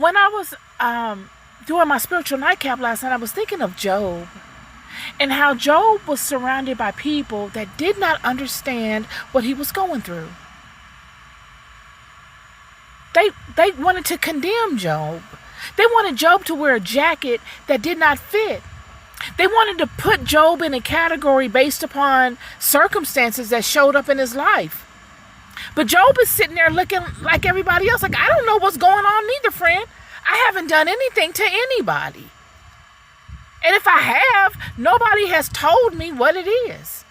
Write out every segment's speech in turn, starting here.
When I was doing my spiritual nightcap last night, I was thinking of Job and how Job was surrounded by people that did not understand what he was going through. They wanted to condemn Job. They wanted Job to wear a jacket that did not fit. They wanted to put Job in a category based upon circumstances that showed up in his life. But Job is sitting there looking like everybody else. Like, I don't know what's going on neither, friend. I haven't done anything to anybody. And if I have, nobody has told me what it is.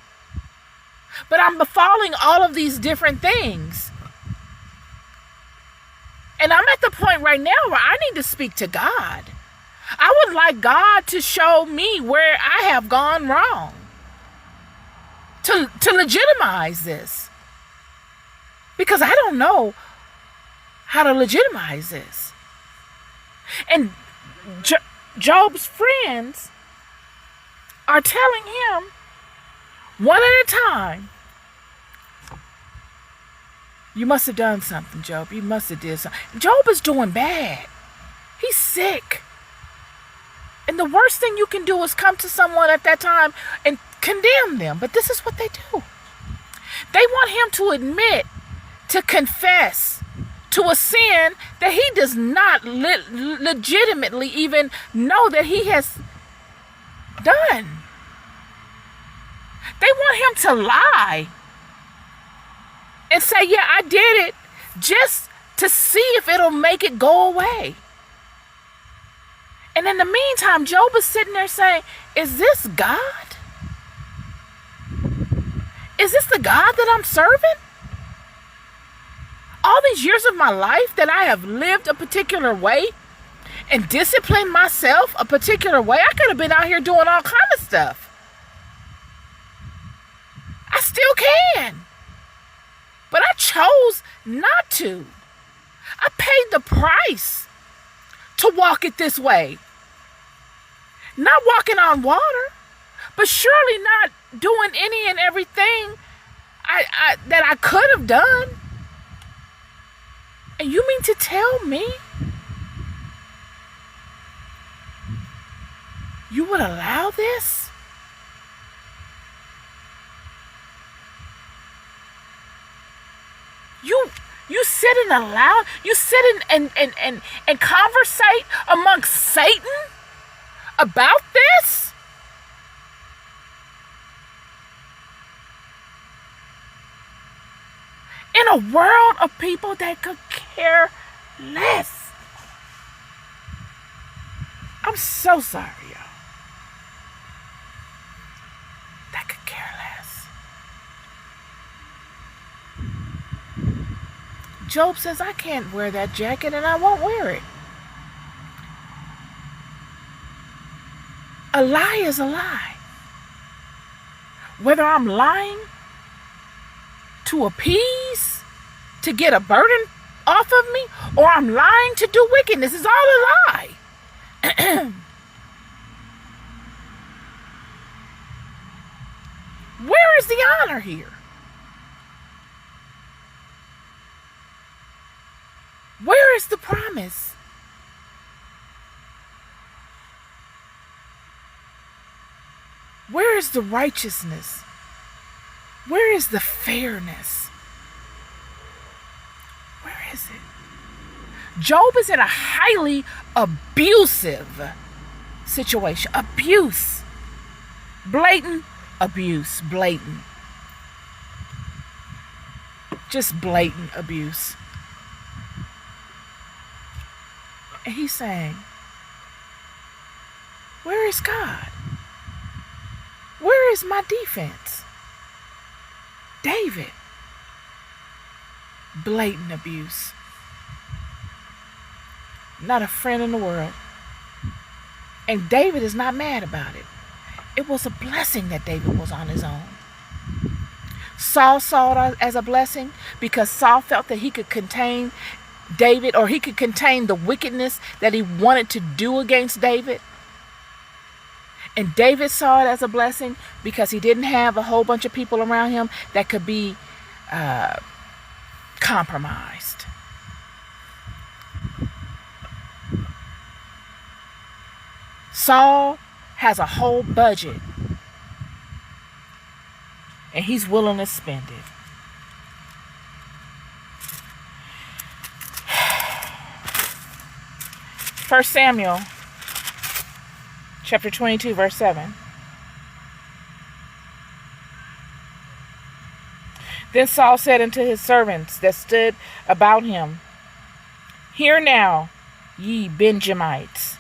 But I'm befalling all of these different things. And I'm at the point right now where I need to speak to God. I would like God to show me where I have gone wrong. To legitimize this. Because I don't know how to legitimize this. And Job's friends are telling him one at a time, you must have done something, Job. You must have did something. Job is doing bad. He's sick. And the worst thing you can do is come to someone at that time and condemn them. But this is what they do. They want him to admit, to confess to a sin that he does not legitimately even know that he has done. They want him to lie and say, yeah, I did it, just to see if it'll make it go away. And in the meantime, Job is sitting there saying, is this God? Is this the God that I'm serving? All these years of my life that I have lived a particular way and disciplined myself a particular way, I could have been out here doing all kind of stuff. I still can. But I chose not to. I paid the price to walk it this way. Not walking on water, but surely not doing any and everything that I could have done. And you mean to tell me you would allow this? You sit and allow, you sit and conversate amongst Satan about this? In a world of people that could care less. I'm so sorry, y'all. That could care less. Job says, I can't wear that jacket and I won't wear it. A lie is a lie. Whether I'm lying to appease, to get a burden off of me, or I'm lying to do wickedness, it's all a lie. Where is the honor here? Where is the promise? Where is the righteousness? Where is the fairness? Where is it? Job is in a highly abusive situation. Abuse. Blatant abuse. Blatant. Just blatant abuse. And he's saying, where is God? Where is my defense? David. Blatant abuse. Not a friend in the world. And David is not mad about it. It was a blessing that David was on his own. Saul saw it as a blessing because Saul felt that he could contain David, or he could contain the wickedness that he wanted to do against David. And David saw it as a blessing because he didn't have a whole bunch of people around him that could be compromised. Saul has a whole budget, and he's willing to spend it. First Samuel chapter 22, verse 7. Then Saul said unto his servants that stood about him, Hear now, ye Benjamites,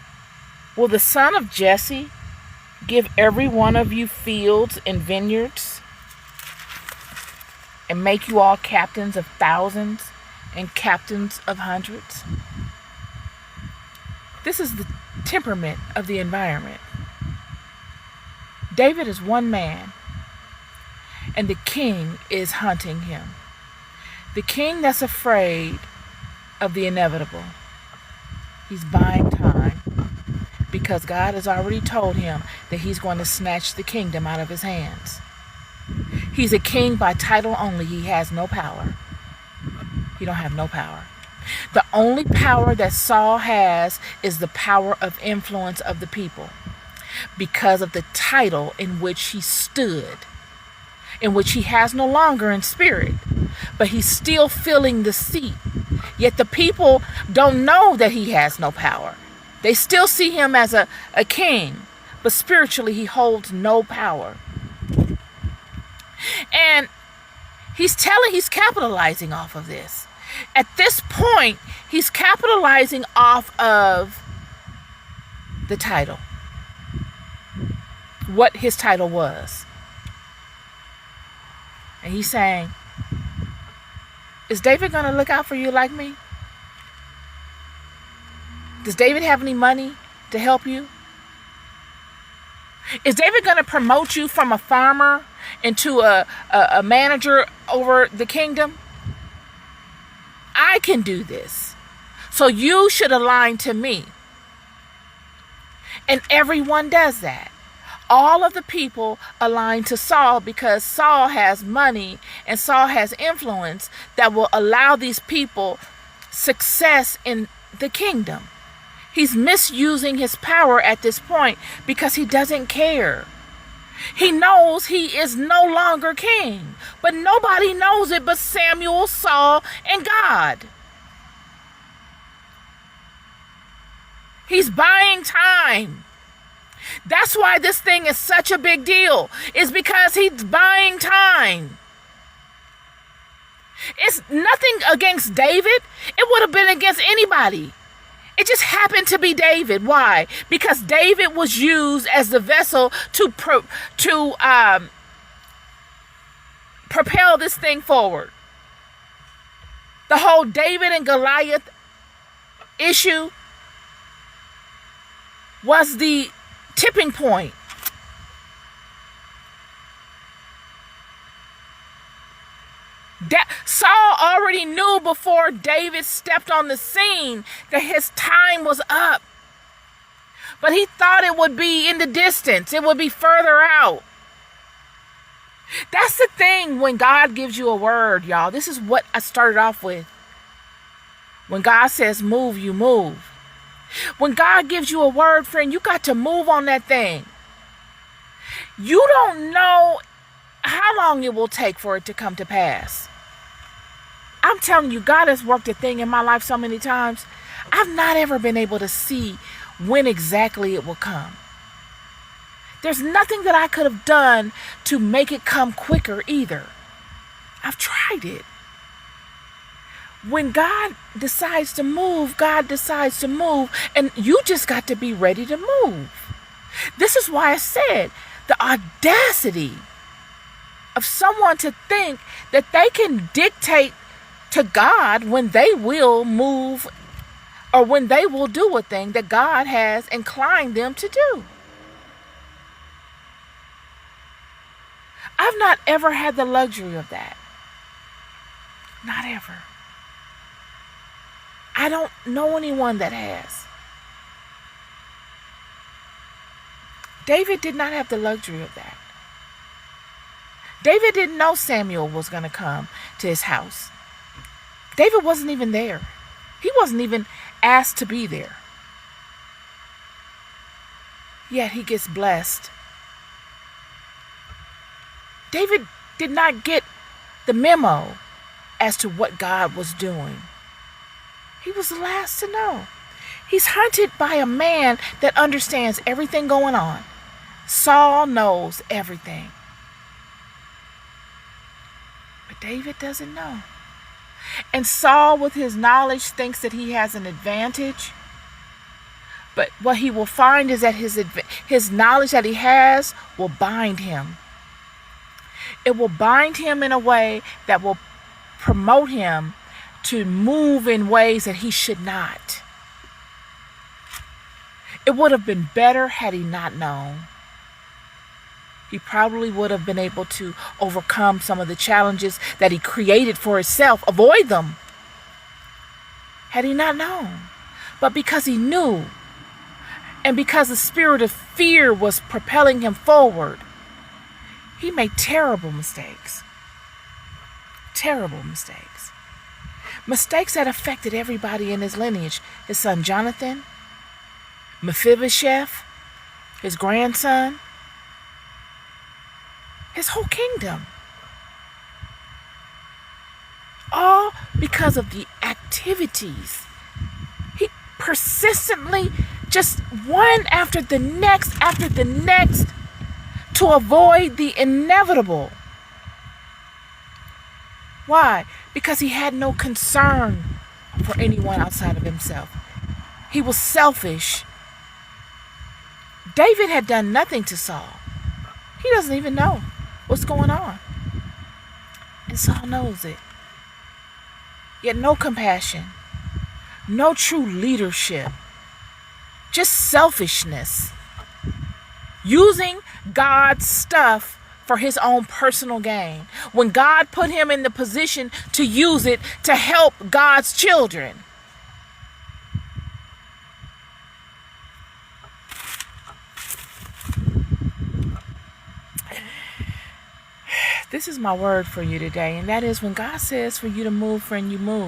will the son of Jesse give every one of you fields and vineyards, and make you all captains of thousands and captains of hundreds? This is the temperament of the environment. David is one man, and the king is hunting him. The king that's afraid of the inevitable. He's buying time because God has already told him that he's going to snatch the kingdom out of his hands. He's a king by title only. He has no power. He don't have no power. The only power that Saul has is the power of influence of the people because of the title in which he stood, in which he has no longer in spirit, but he's still filling the seat. Yet the people don't know that he has no power. They still see him as a king, but spiritually he holds no power. And he's capitalizing off of this. At this point, he's capitalizing off of the title, what his title was. And he's saying, is David going to look out for you like me? Does David have any money to help you? Is David going to promote you from a farmer into a manager over the kingdom? I can do this. So you should align to me. And everyone does that. All of the people align to Saul because Saul has money and Saul has influence that will allow these people success in the kingdom. He's misusing his power at this point because he doesn't care. He knows he is no longer king, but nobody knows it but Samuel, Saul, and God. He's buying time. That's why this thing is such a big deal, is because he's buying time. It's nothing against David. It would have been against anybody. It just happened to be David. Why? Because David was used as the vessel to propel this thing forward. The whole David and Goliath issue was the tipping point. Saul already knew before David stepped on the scene that his time was up. But he thought it would be in the distance. It would be further out. That's the thing when God gives you a word, y'all. This is what I started off with. When God says move, you move. When God gives you a word, friend, you got to move on that thing. You don't know how long it will take for it to come to pass. I'm telling you, God has worked a thing in my life so many times. I've not ever been able to see when exactly it will come. There's nothing that I could have done to make it come quicker either. I've tried it. When God decides to move, God decides to move, and you just got to be ready to move. This is why I said the audacity of someone to think that they can dictate to God when they will move or when they will do a thing that God has inclined them to do. I've not ever had the luxury of that. Not ever. I don't know anyone that has. David did not have the luxury of that. David didn't know Samuel was going to come to his house. David wasn't even there. He wasn't even asked to be there. yet he gets blessed. David did not get the memo as to what God was doing. He was the last to know. He's hunted by a man that understands everything going on. Saul knows everything. But David doesn't know. And Saul, with his knowledge, thinks that he has an advantage. But what he will find is that his knowledge that he has will bind him. It will bind him in a way that will promote him to move in ways that he should not. It would have been better had he not known. He probably would have been able to overcome some of the challenges that he created for himself, avoid them, had he not known. But because he knew, and because the spirit of fear was propelling him forward, he made terrible mistakes. Terrible mistakes. Mistakes that affected everybody in his lineage. His son Jonathan, Mephibosheth, his grandson, his whole kingdom. All because of the activities. He persistently, just one after the next, to avoid the inevitable. Why? Because he had no concern for anyone outside of himself. He was selfish. David had done nothing to Saul. He doesn't even know what's going on. And Saul knows it. Yet no compassion, no true leadership, just selfishness. Using God's stuff for his own personal gain, when God put him in the position to use it to help God's children. This is my word for you today, and that is when God says for you to move, friend, you move.